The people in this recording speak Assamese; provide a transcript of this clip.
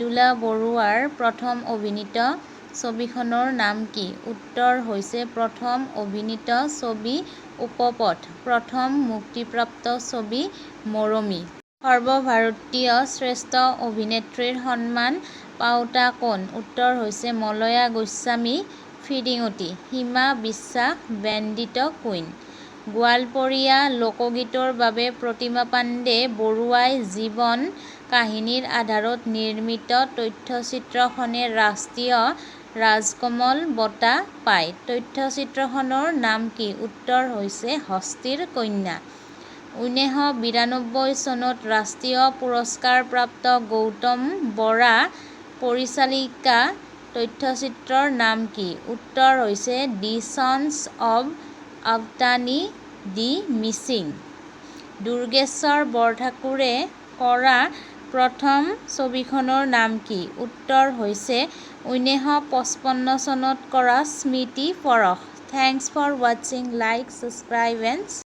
মৃদুলা বৰুৱাৰ প্ৰথম অভিনীত ছবিখনৰ নাম কি? উত্তৰ হৈছে প্ৰথম অভিনীত ছবি উপপথ। প্ৰথম মুক্তিপ্ৰাপ্ত ছবি মৰমী। সৰ্বভাৰতীয় শ্ৰেষ্ঠ অভিনেত্ৰীৰ সন্মান পাওঁতা কোন? উত্তৰ হৈছে মলয়া গোস্বামী ফিৰিঙতি। সীমা বিশ্বাস বেণ্ডিত কুইন। গোৱালপৰীয়া লোকগীতৰ বাবে প্ৰতিমা পাণ্ডে বৰুৱাই জীৱন কাহিনীৰ আধাৰত নিৰ্মিত তথ্যচিত্ৰখনে ৰাষ্ট্ৰীয় ৰাজকমল বঁটা পায়। তথ্যচিত্ৰখনৰ নাম কি? উত্তৰ হৈছে হস্তীৰ কন্যা। 1992 চনত ৰাষ্ট্ৰীয় পুৰস্কাৰপ্ৰাপ্ত গৌতম বৰা পৰিচালিকা তথ্যচিত্ৰৰ নাম কি? উত্তৰ হৈছে the sons of Abotani the Mising. Durgeswar বৰঠাকুৰে কৰা প্ৰথম ছবিখনৰ নাম কি? উত্তৰ হৈছে 1955 চনত কৰা স্মৃতি পৰশ। থেংকছ ফৰ ৱাচিং। Like, subscribe and